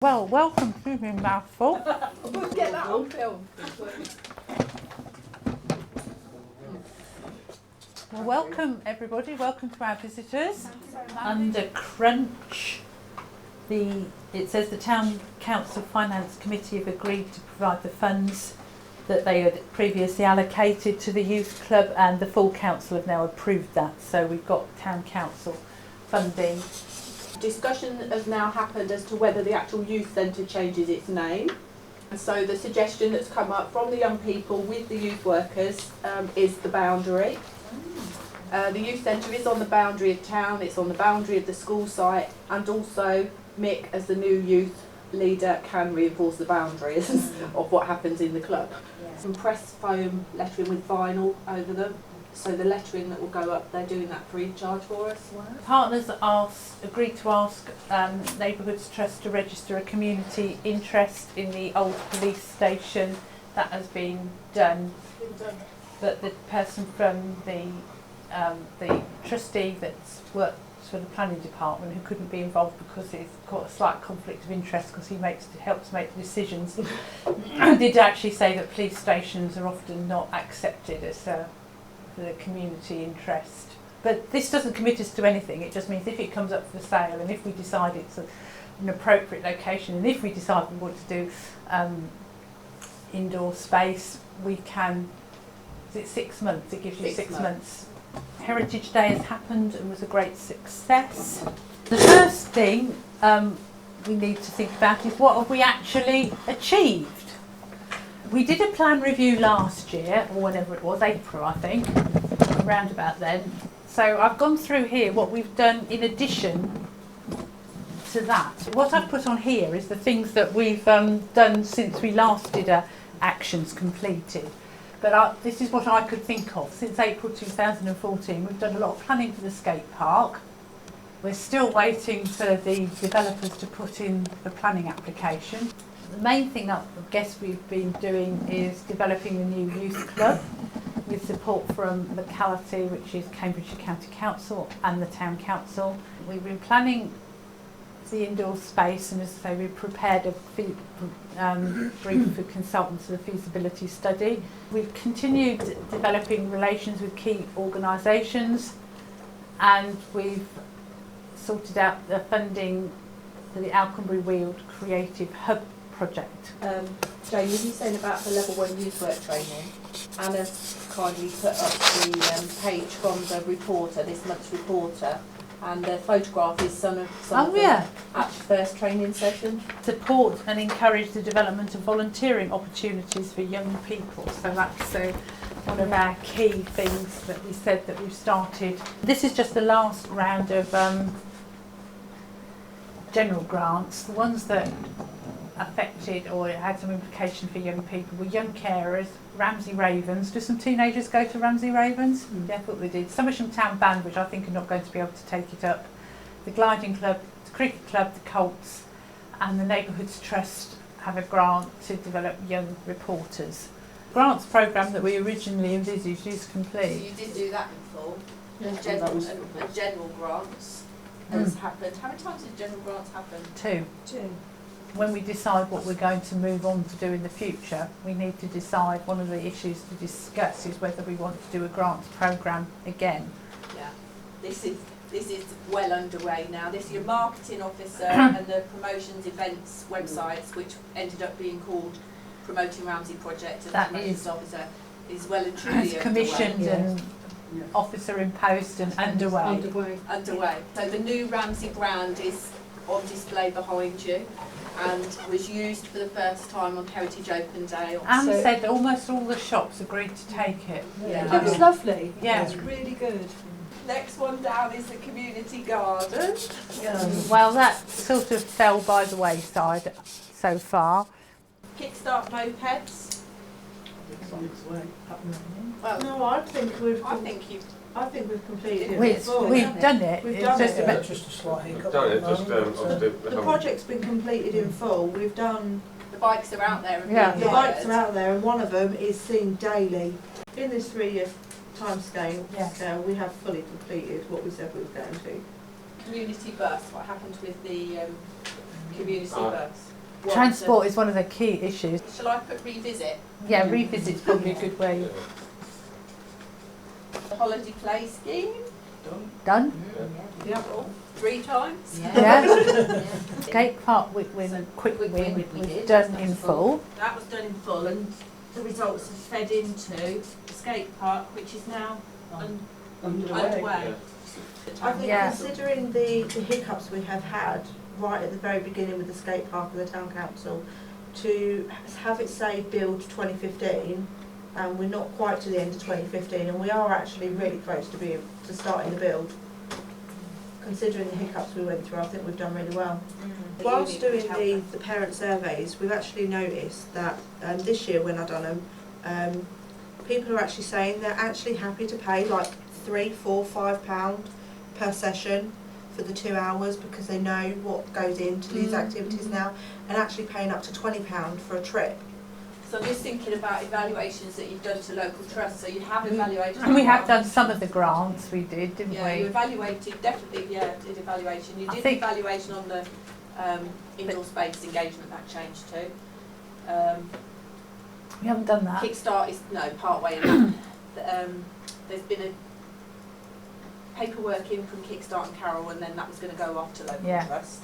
Well, welcome to me, mouthful. We'll get that on film. Well, welcome everybody, welcome to our visitors. Under crunch, it says the Town Council Finance Committee have agreed to provide the funds that they had previously allocated to the youth club, and the full council have now approved that. So we've got Town Council funding. Discussion has now happened as to whether the actual youth centre changes its name. And so the suggestion that's come up from the young people with the youth workers is the boundary. The youth centre is on the boundary of town, it's on the boundary of the school site, and also Mick, as the new youth leader, can reinforce the boundaries of what happens in the club. Some press foam lettering with vinyl over them. So the lettering that will go up, they're doing that free of charge for us. Partners agreed to ask Neighbourhoods Trust to register a community interest in the old police station. That has been done, but the person from the trustee that's worked for the planning department, who couldn't be involved because he's got a slight conflict of interest because he helps make the decisions, did actually say that police stations are often not accepted as the community interest. But this doesn't commit us to anything. It just means if it comes up for sale, and if we decide it's an appropriate location, and if we decide we want to do indoor space, we can. Is it 6 months? It gives you 6 months. Heritage Day has happened and was a great success. The first thing we need to think about is, what have we actually achieved? We did a plan review last year, or whenever it was, April I think, around about then. So I've gone through here what we've done in addition to that. What I've put on here is the things that we've done since we last did actions completed. But this is what I could think of. Since April 2014, we've done a lot of planning for the skate park. We're still waiting for the developers to put in the planning application. The main thing that I guess we've been doing is developing the new youth club with support from locality, which is Cambridgeshire County Council and the Town Council. We've been planning the indoor space, and as I say, we've prepared a brief for consultants for the feasibility study. We've continued developing relations with key organisations, and we've sorted out the funding for the Alconbury Weald Creative Hub project. Jane, were you saying about the level 1 youth work training? Anna kindly put up the page from the reporter, this month's reporter, and the photograph is some of the first training session. Support and encourage the development of volunteering opportunities for young people. So that's one of our key things that we said that we've started. This is just the last round of general grants. The ones that affected or had some implication for young people were young carers, Ramsey Ravens. Do some teenagers go to Ramsey Ravens? Yeah, I thought they did. Somersham Town Band, which I think are not going to be able to take it up. The Gliding Club, the Cricket Club, the Colts, and the Neighbourhoods Trust have a grant to develop young reporters. Grants programme that we originally envisaged is complete. So you did do that in full. And general grants has happened. How many times did general grants happen? Two. When we decide what we're going to move on to do in the future, we need to decide, one of the issues to discuss is whether we want to do a grants programme again. Yeah, this is well underway now. This is your marketing officer and the promotions events websites, which ended up being called Promoting Ramsey Project, and that the promotions officer is well and truly commissioned and officer in post and underway. So the new Ramsey brand is on display behind you, and was used for the first time on Heritage Open Day. Anne said almost all the shops agreed to take it. Yeah. It was lovely. Yeah. It was really good. Next one down is the community garden. Well, that sort of fell by the wayside so far. Kickstart mopeds. Well, No, I think we've completed it. We've done it. We've It's done just it. a bit. Just a slight hiccup. Done it, just The project's been completed in full. We've done. the bikes are out there. And Yeah. being The bikes wired. are out there, and one of them is seen daily. In this 3-year timescale, we have fully completed what we said we were going to. Community bus. What happened with the community bus. Transport is one of the key issues. Shall I put revisit? Yeah, revisit's probably a good way. The holiday play scheme? Done? Yeah. 3 times? Yeah. Skate park win, quick win was done in full. That was done in full, and the results have fed into the skate park, which is now underway. I think Yeah. considering the hiccups we have had right at the very beginning with the skate park and the town council, to have it say build 2015, and we're not quite to the end of 2015, and we are actually really close to starting the build. Considering the hiccups we went through, I think we've done really well. Whilst doing the parent surveys, we've actually noticed that this year when I've done them, people are actually saying they're actually happy to pay like £3, £4, £5 per session for the 2 hours, because they know what goes into these activities now, and actually paying up to £20 for a trip. So I'm just thinking about evaluations that you've done to local trusts. So you have evaluated. And we have done some of the grants, we did, didn't Yeah, you we? evaluated, definitely, did evaluation. You I did think- evaluation on the indoor space engagement, that changed too. We haven't done that. Kickstart is, no, part way in that. There's been a paperwork in from Kickstart and Carol, and then that was going to go off to local Yeah. trust.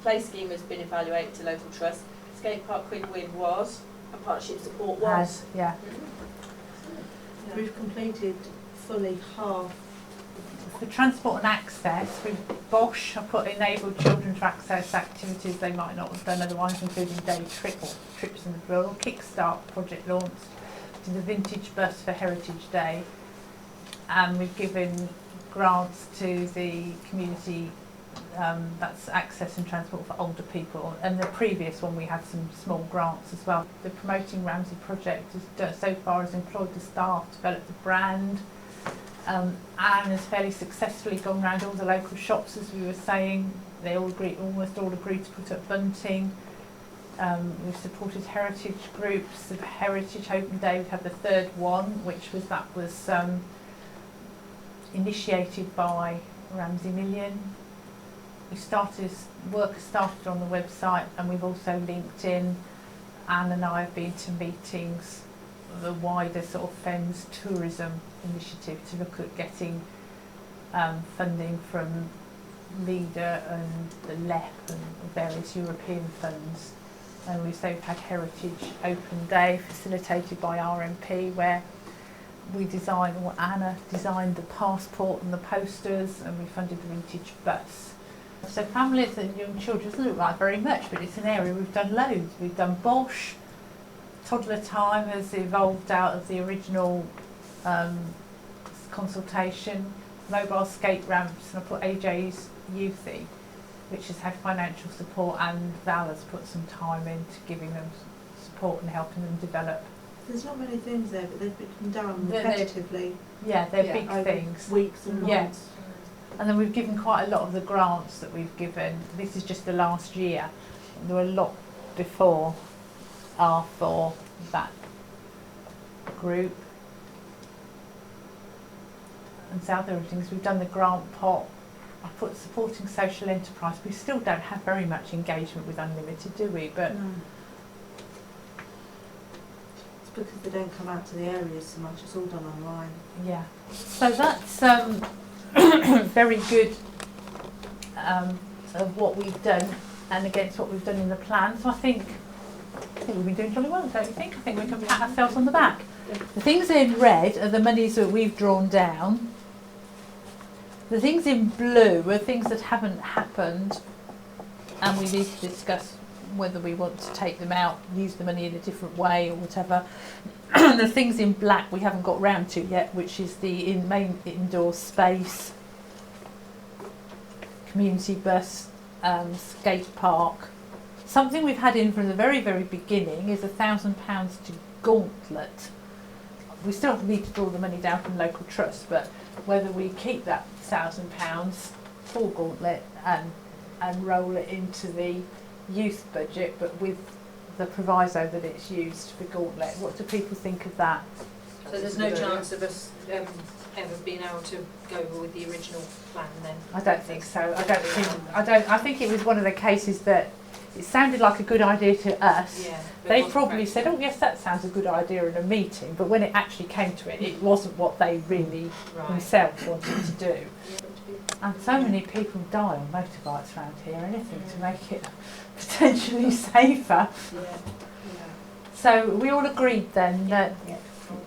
Play scheme has been evaluated to local trust. Skate park quick win was, and partnership support was. Has, yeah. We've completed fully half. For transport and access, with Bosch, I put enabled children to access activities they might not have done otherwise, including day trips in the drill. Kickstart project launched to the vintage bus for Heritage Day, and we've given grants to the community, that's access and transport for older people, and the previous one we had some small grants as well. The Promoting Ramsey project so far has employed the staff, developed the brand. Anne has fairly successfully gone around all the local shops, as we were saying. They all almost all agreed to put up bunting. We've supported heritage groups. The Heritage Open Day, we've had the third one, which was initiated by Ramsey Million. Work has started on the website, and we've also linked in. Anne and I have been to meetings, the wider sort of FEMS tourism initiative, to look at getting funding from LEADER and the LEP and various European funds. And we've had Heritage Open Day facilitated by RMP, where Anna designed the passport and the posters, and we funded the vintage bus. So families and young children doesn't look like very much, but it's an area we've done loads. We've done Bosch. Toddler time has evolved out of the original consultation. Mobile skate ramps, and I put AJ's Youthy, which has had financial support, and Val has put some time into giving them support and helping them develop. There's not many things there, but they've been done repetitively. Yeah, they're big over things. Weeks and Yeah. months. And then we've given quite a lot of the grants that we've given. This is just the last year. There were a lot before for that group. And so other things, we've done the grant pot. I put supporting social enterprise. We still don't have very much engagement with Unlimited, do we? But No. It's because they don't come out to the areas so much. It's all done online. yeah. So that's very good of what we've done and against what we've done in the plan. So I think we've been doing jolly well, don't you think? I think we can pat ourselves on the back. The things in red are the monies that we've drawn down. The things in blue are things that haven't happened, and we need to discuss whether we want to take them out, use the money in a different way or whatever. The things in black we haven't got round to yet, which is the main indoor space, community bus, skate park. Something we've had in from the very, very beginning is £1,000 to Gauntlet. We still need to draw the money down from local trust, but whether we keep that £1,000 for Gauntlet and roll it into the youth budget, but with the proviso that it's used for Gauntlet. What do people think of that? So there's no chance of us ever being able to go with the original plan then? I don't think so. I think it was one of the cases that it sounded like a good idea to us. Yeah. They probably said, oh yes, that sounds a good idea in a meeting, but when it actually came to it, it wasn't what they really themselves wanted to do. And so many people die on motorbikes around here, anything to make it potentially safer. So we all agreed then that,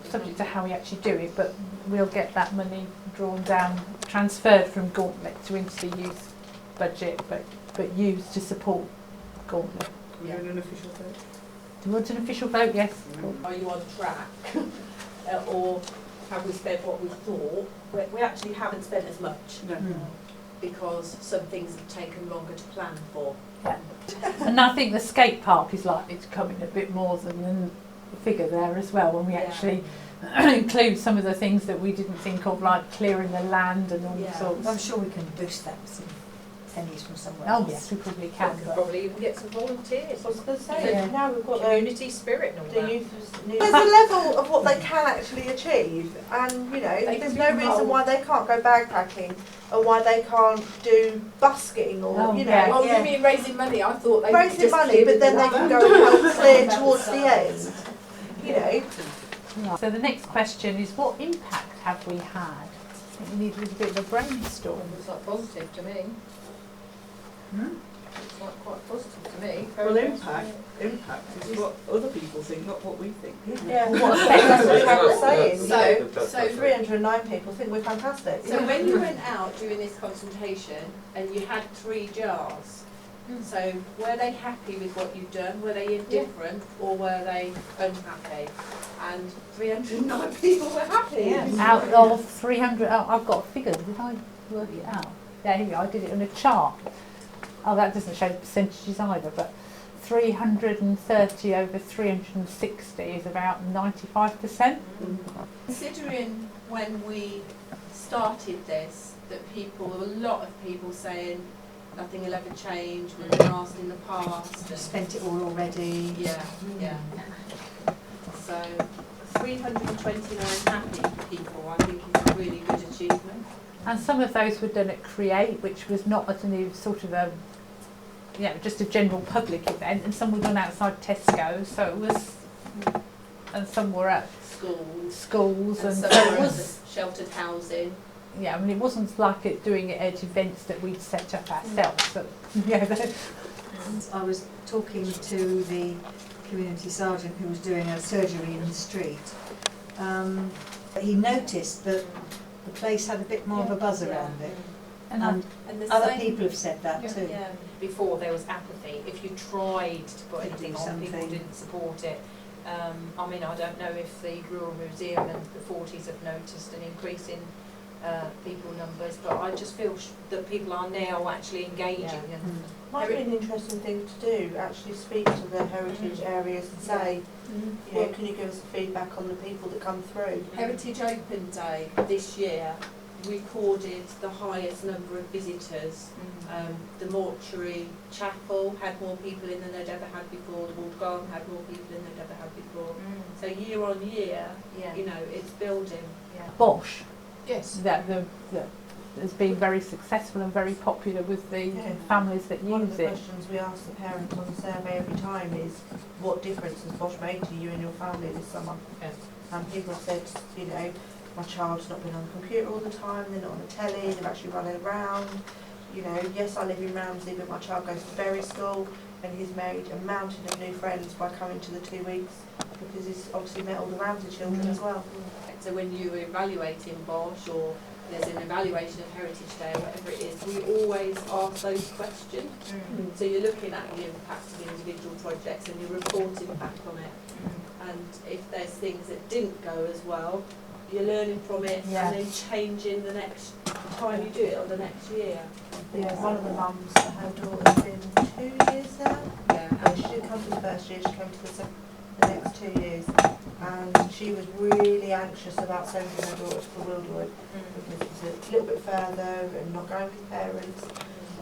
subject to how we actually do it, but we'll get that money drawn down, transferred from Gauntlet to into the youth budget, but used to support Gauntlet. Yeah. An official vote. Do you want an official vote? Yes. Are you on track? Or have we spent what we thought? We actually haven't spent as much No. because some things have taken longer to plan for. And I think the skate park is likely to come in a bit more than the figure there as well, when we actually include some of the things that we didn't think of, like clearing the land and all sorts. I'm sure we can boost that with some pennies from somewhere Oh else. yes, we probably can. We could probably even get some volunteers. I was going to say, now we've got Community spirit and all the that. youth. There's a level of what they can actually achieve, and there's no reason why they can't go bagpacking, or why they can't do busking, or Oh, you mean raising money? I thought they raising money, but then they can go and help clear towards the end. Right. So the next question is, what impact have we had? I think we need a little bit of a brainstorm. It's like positive to me. It's like quite positive to me. Well, impact is what other people think, not what we think. Yeah, What that's what effect? Karen's saying. So 309 people think we're fantastic. So when you went out during this consultation and you had 3 jars, so were they happy with what you've done? Were they indifferent or were they unhappy? And 309 people were happy. Yes. Out of 300, I've got a figure, did I work it out? Yeah, here we are, I did it on a chart. Oh, that doesn't show the percentages either, but 330 over 360 is about 95%. Considering when we started this, that a lot of people saying nothing will ever change, we've been asked in the past. We've spent it all already. Yeah. So 329 happy people, I think, is a really good achievement. And some of those were done at Create, which was not as a sort of just a general public event, and some were done outside Tesco, so it was, and some were at schools, and some so it were was, at sheltered housing. yeah, I mean, it wasn't like doing it at events that we'd set up ourselves, but And I was talking to the community sergeant who was doing a surgery in the street. He noticed that the place had a bit more of a buzz around it. and And other people have said that too. Yeah. Before there was apathy. If you tried to put anything on, people didn't support it. I mean, I don't know if the Rural Museum and the 40s have noticed an increase in people numbers, but I just feel that people are now actually engaging. Yeah. And Might be an interesting thing to do, actually speak to the heritage areas and say, can you give us feedback on the people that come through? Heritage Open Day this year recorded the highest number of visitors. The mortuary chapel had more people in than they'd ever had before. The walled garden had more people in than they'd ever had before. So year on year, it's building. Bosch, Yes. that has been very successful and very popular with the families that One of use the it. questions we ask the parents on the survey every time is, what difference has Bosch made to you and your family this summer? Yes. And people have said, my child's not been on the computer all the time, they're not on the telly, they're actually running around. Yes, I live in Ramsey, but my child goes to Berry School and he's made a mountain of new friends by coming to the 2 weeks, because he's obviously met all the Ramsey children as well. So when you're evaluating Bosch, or there's an evaluation of Heritage Day or whatever it is, we always ask those questions. So you're looking at the impact of individual projects and you're reporting back on it. And if there's things that didn't go as well, you're learning from it and then changing the next time you do it or the next year. Yeah, one of the mums, her daughter's been 2 years now. She didn't come to the first year, she came to the next 2 years. And she was really anxious about sending her daughter to Wilderwood because it was a little bit further and not going with parents.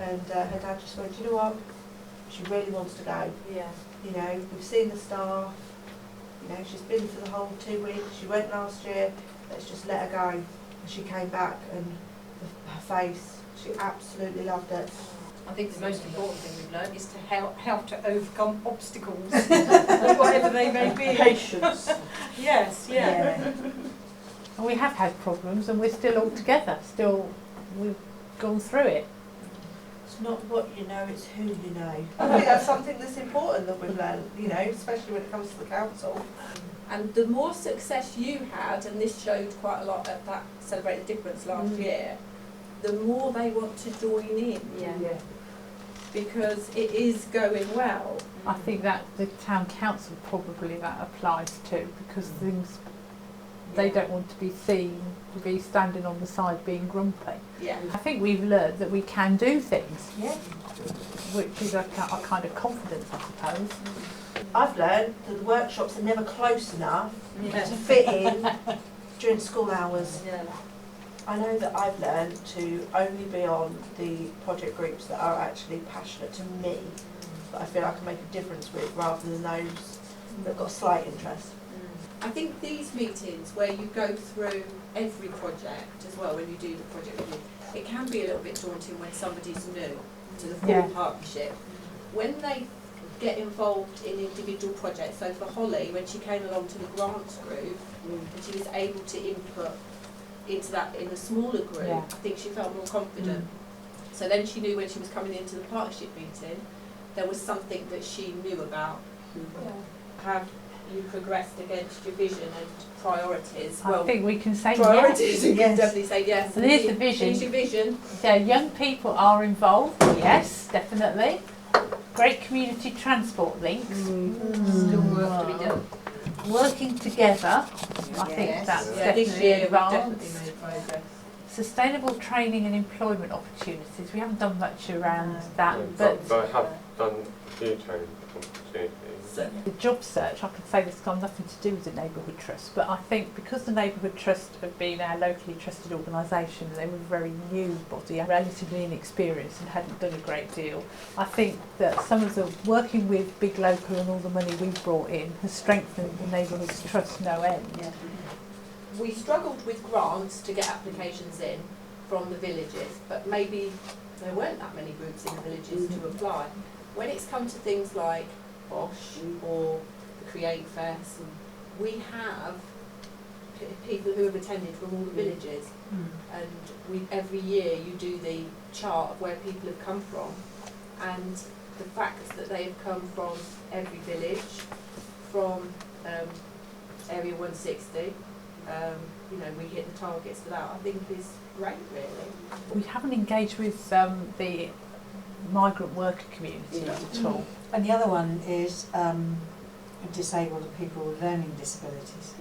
And her dad just went, you know what, she really wants to go. We've seen the staff, she's been for the whole 2 weeks, she went last year, let's just let her go. And she came back and her face, she absolutely loved it. I think the most important thing we've learned is to how to overcome obstacles, whatever they may be. Patience. Yes, yeah. And we have had problems and we're still all together, we've gone through it. It's not what you know, it's who you know. I think that's something that's important that we've learned, you know, especially when it comes to the council. And the more success you had, and this showed quite a lot at that Celebrate the Difference last year, the more they want to join in. Yeah. Because it is going well. I think that the town council probably that applies to, because they don't want to be seen to be standing on the side being grumpy. Yeah. I think we've learned that we can do things, Yeah. which is a kind of confidence, I suppose. I've learned that the workshops are never close enough to fit in during school hours. Yeah. I know that I've learned to only be on the project groups that are actually passionate to me, that I feel I can make a difference with, rather than those that have got a slight interest. I think these meetings where you go through every project as well, when you do the project review, it can be a little bit daunting when somebody's new to the full partnership. When they get involved in individual projects, so for Holly, when she came along to the grants group, and she was able to input into that in a smaller group, I think she felt more confident. So then she knew when she was coming into the partnership meeting, there was something that she knew about. Have you progressed against your vision and priorities? I think we can say priorities, you can yes. definitely say yes. So there's the vision. Here's your vision. So young people are involved, yes, definitely. Great community transport links. Still work to be done. Working together, I think that's This definitely year we've advanced. definitely made progress. Sustainable training and employment opportunities. We haven't done much around that, Yeah, but I have done a few training opportunities. the job search, I can say this has got nothing to do with the Neighbourhood Trust, but I think because the Neighbourhood Trust have been our locally trusted organisation, they were a very new body, relatively inexperienced and hadn't done a great deal. I think that some of the working with Big Local and all the money we've brought in has strengthened the Neighbourhood Trust no end. Yeah. We struggled with grants to get applications in from the villages, but maybe there weren't that many groups in the villages to apply. When it's come to things like Bosch or the Create Fest, we have people who have attended from all the villages, and every year you do the chart of where people have come from, and the fact that they have come from every village, from Area 160, you know, we hit the targets for that, I think is great, really. We haven't engaged with the migrant worker community at all. And the other one is disabled people with learning disabilities.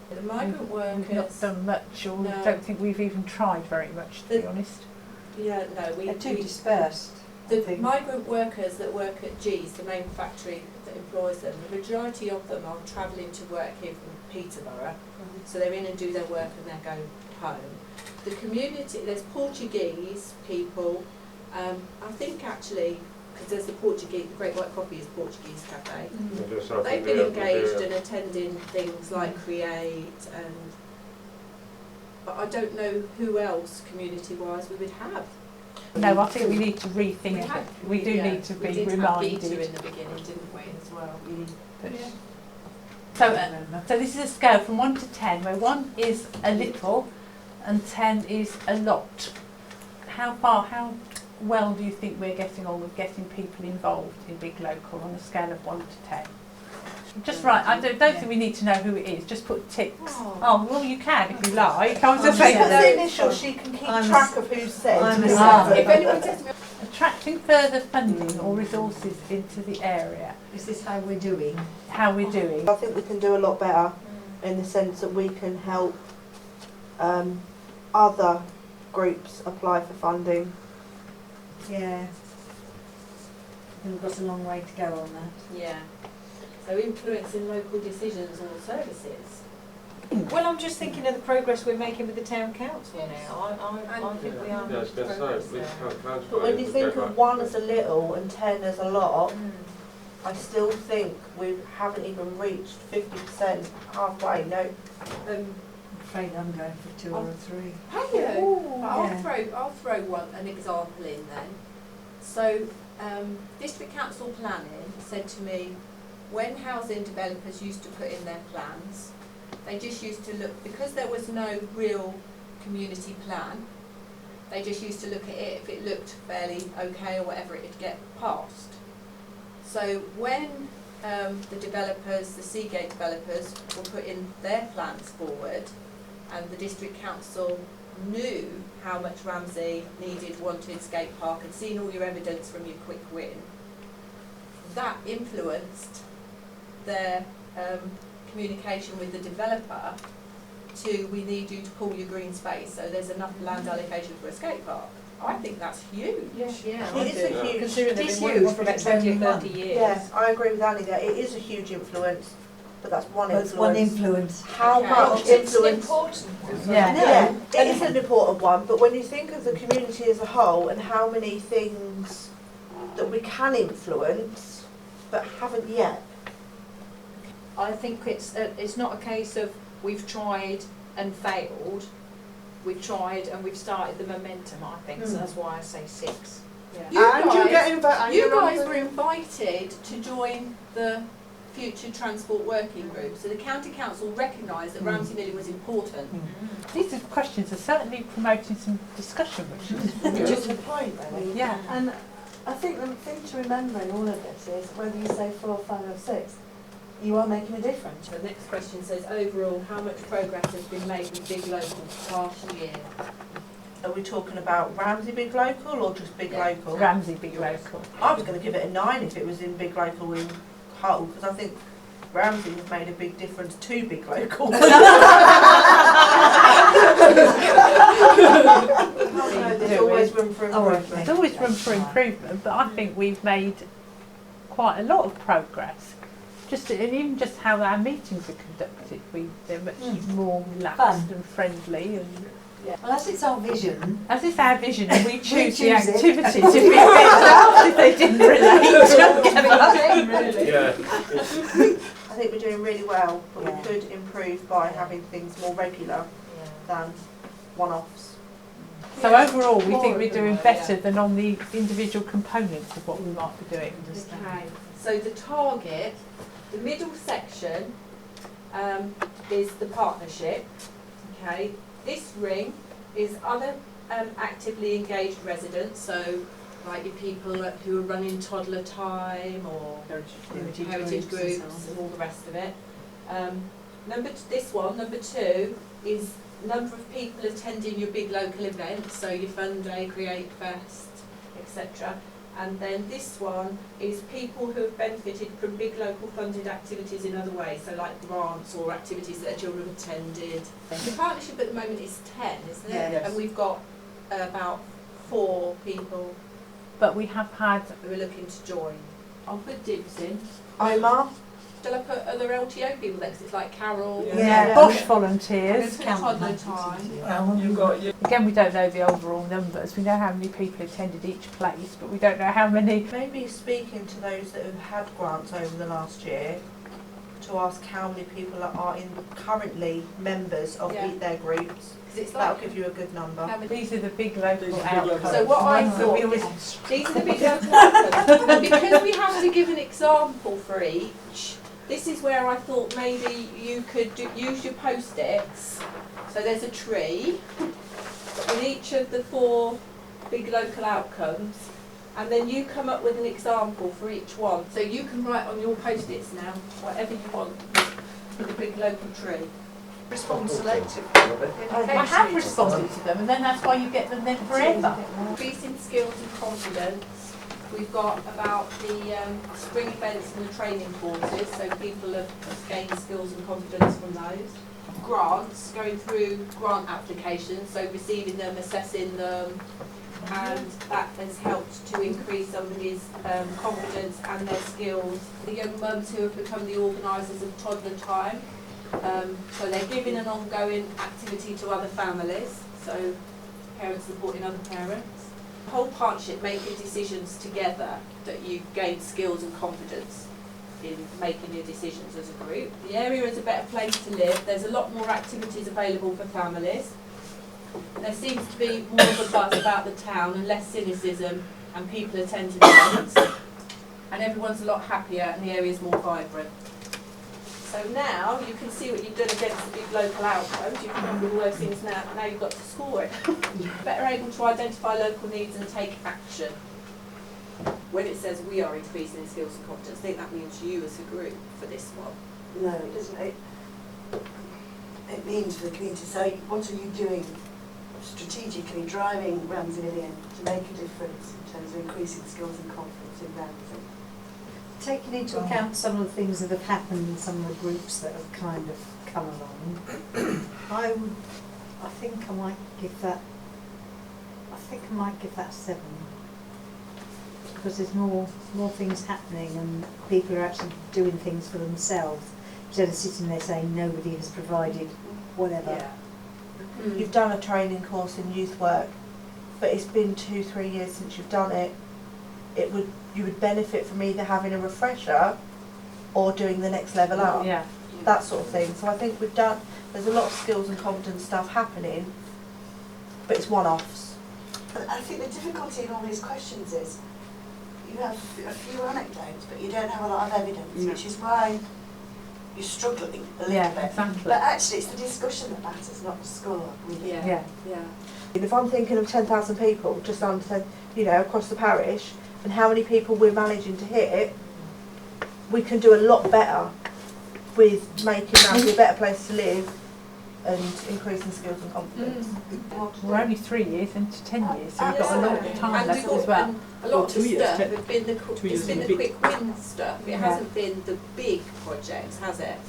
The migrant We've not workers, done much, or No. don't think we've even tried very much, to be honest. yeah, no, They're too we dispersed. I the think. migrant workers that work at G's, the main factory that employs them, the majority of them are travelling to work here from Peterborough, so they're in and do their work and they go home. The community, there's Portuguese people, I think actually, because there's the Great White Coffee is Portuguese cafe. They've been engaged and attending things like Create, but I don't know who else community-wise we would have. No, I think we need to rethink it. We do Yeah, need to be we did reminded. have Vita in the beginning, didn't we, as well? But- So this is a scale from 1 to 10, where 1 is a little and 10 is a lot. How well do you think we're getting on with getting people involved in Big Local on a scale of 1 to 10? Just right, I don't think we need to know who it is, just put ticks. Oh, well you can if you like. I was just saying Put that. the initial, she can keep track of who's said. I'm a seven. If anyone says to me, Attracting further funding or resources into the area. Is this how we're doing? How we're doing. I think we can do a lot better in the sense that we can help other groups apply for funding. Yeah. I think we've got a long way to go on that. yeah. So influencing local decisions or services. Well, I'm just thinking of the progress we're making with the town council now. I think we are. Yeah, I was going to progress say, we there. can't transfer. But when you think of 1 as a little and 10 as a lot, I still think we haven't even reached 50% halfway. No, I'm afraid I'm going for 2 or a 3. Have you? Yeah. I'll throw an example in then. So district council planning said to me, when housing developers used to put in their plans, they just used to look, because there was no real community plan, they just used to look at it, if it looked fairly okay or whatever, it'd get passed. So when the developers, the Seagate developers, were putting their plans forward, and the district council knew how much Ramsey needed, wanted, skate park, and seen all your evidence from your quick win, that influenced their communication with the developer to, we need you to pull your green space so there's enough land allocation for a skate park. I think that's huge. Yeah. It is a huge, Considering they've It's been working huge, for but about it's 20 or only 30 one. years. yeah, I agree with Annie there. It is a huge influence, but that's one But influence. one influence. How Okay. much It's an influence? important one. Yeah. Yeah, it is an important one, but when you think of the community as a whole and how many things that we can influence but haven't yet. I think it's not a case of we've tried and failed. We've tried and we've started the momentum, I think, so that's why I say 6. Yeah. You guys were invited to join the future transport working group, so the county council recognised that Ramsey Milling was important. These are questions are certainly promoting some discussion, which is Just a point, really. yeah. And I think the thing to remember in all of this is whether you say 4, 5 or 6, you are making a difference. The next question says, overall, how much progress has been made with Big Local past year? Are we talking about Ramsey Big Local or just Big Local? Ramsey Big Local. I was going to give it a 9 if it was in Big Local in Hull, because I think Ramsey has made a big difference to Big Local. There's always room for improvement. There's always room for improvement, but I think we've made quite a lot of progress. Just and even just how our meetings are conducted, they're much more relaxed Fun. and friendly. And Well, as it's our vision, as it's our vision, and we choose the choose it. activities if it fits if they didn't relate. Yeah. I think we're doing really well, but Yeah. we could improve by having things more regular than one-offs. So overall, we think More we're of doing them, better than on the individual components of what we might be doing. Okay, so the target, the middle section is the partnership. Okay, this ring is other actively engaged residents, so like your people who are running toddler time or heritage groups and all the rest of it. Number 2 is number of people attending your big local events, so your Fun Day, Create Fest, etc. And then this one is people who have benefited from big local funded activities in other ways, so like grants or activities that their children have attended. The partnership at the moment is 10, isn't it? Yeah. Yes. And we've got about 4 people But we have had who are looking to join. I'll put dibs in. Omar? Shall I put other LTO people there? 'Cause it's like Carol. yeah, Yeah. Bosch I'm volunteers. going to put toddler time. You've got your Again, we don't know the overall numbers. We know how many people attended each place, but we don't know how many. Maybe speaking to those that have had grants over the last year to ask how many people are currently members of Yeah. their groups. 'Cause it's That'll like give you a good number. how many. These are the big local These are big outcomes. local So what I Ones that thought we always These are the big outcomes. And because we have to give an example for each, this is where I thought maybe you could use your post-its. So there's a tree in each of the 4 big local outcomes, and then you come up with an example for each one. So you can write on your post-its now whatever you want for the big local tree. Respond selectively. I have responded to them, and then that's why you get them then forever. Increasing skills and confidence. We've got about the spring events and the training courses, so people have gained skills and confidence from those. Grants, going through grant applications, so receiving them, assessing them, and that has helped to increase somebody's confidence and their skills. The young mums who have become the organisers of toddler time, so they're giving an ongoing activity to other families, so parents supporting other parents. The whole partnership making decisions together that you gain skills and confidence in making your decisions as a group. The area is a better place to live. There's a lot more activities available for families. There seems to be more of a buzz about the town and less cynicism and people attending events, and everyone's a lot happier and the area's more vibrant. So now you can see what you've done against the big local outcomes. You can remember all those things now you've got to score it. Better able to identify local needs and take action. When it says we are increasing in skills and competence, I think that means you as a group for this one. No, it doesn't. It means for the community. So what are you doing strategically, driving Ramsey Million to make a difference in terms of increasing skills and confidence in Ramsey? Taking into account some of the things that have happened in some of the groups that have kind of come along, I think I might give that 7. Because there's more things happening and people are actually doing things for themselves instead of sitting there saying nobody has provided whatever. Yeah. You've done a training course in youth work, but it's been 2-3 years since you've done it. You would benefit from either having a refresher or doing the next level up. Yeah. That sort of thing. So I think there's a lot of skills and competence stuff happening, but it's one-offs. But I think the difficulty in all these questions is you have a few anecdotes, but you don't have a lot of evidence, which is why you're struggling a little bit. Exactly. But actually, it's the discussion that matters, not the score. Really. Yeah. If I'm thinking of 10,000 people just under, across the parish, and how many people we're managing to hit, we can do a lot better with making Ramsey a better place to live and increasing skills and confidence. We're only 3 years into 10 years, so we've got a lot of time And left we've as got well. a lot of 2 years, stuff. 10. It's been the 2 years and a quick win stuff. It Yeah. hasn't been the big projects, has it?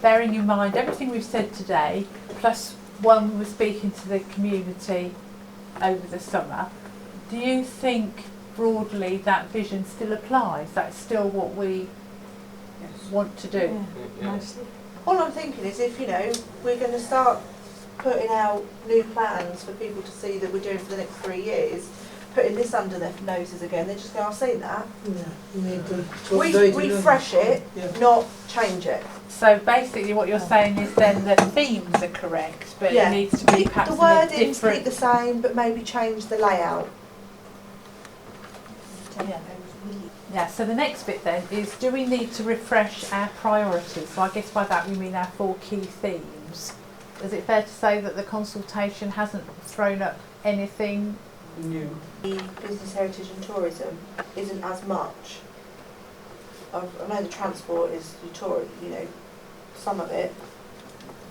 Bearing in mind everything we've said today, plus when we were speaking to the community over the summer, do you think broadly that vision still applies? That's still what we want to do? Yeah. All I'm thinking is if, we're going to start putting out new plans for people to see that we're doing for the next 3 years, putting this under their noses again, they're just going, I've seen that. Refresh it, not change it. So basically what you're saying is then the themes are correct, but Yeah. it needs to be Keep perhaps the in a wordings keep different... the same, but maybe change the layout. Yeah, so the next bit then is, do we need to refresh our priorities? So I guess by that we mean our 4 key themes. Is it fair to say that the consultation hasn't thrown up anything New. The business heritage and tourism isn't as much. I know the transport is some of it.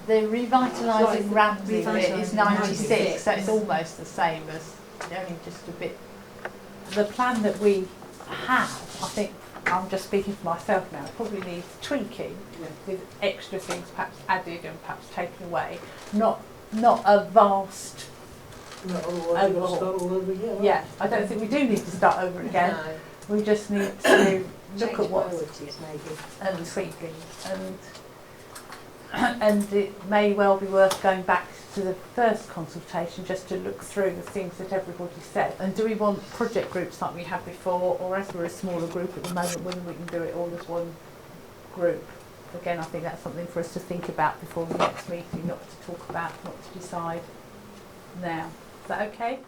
The revitalising Ramsey bit is Revitalising 96, so it's almost the same as only just a bit. The plan that we have, I think, I'm just speaking for myself now, probably needs tweaking with extra things perhaps added and perhaps taken away. Not a vast overhaul. Yeah, I don't think we do need to start over again. We just need to look at what's priorities maybe. and tweaking, and it may well be worth going back to the first consultation just to look through the things that everybody said. And do we want project groups like we had before, or as we're a smaller group at the moment, whether we can do it all as one group? Again, I think that's something for us to think about before the next meeting, not to talk about, not to decide now. Is that okay?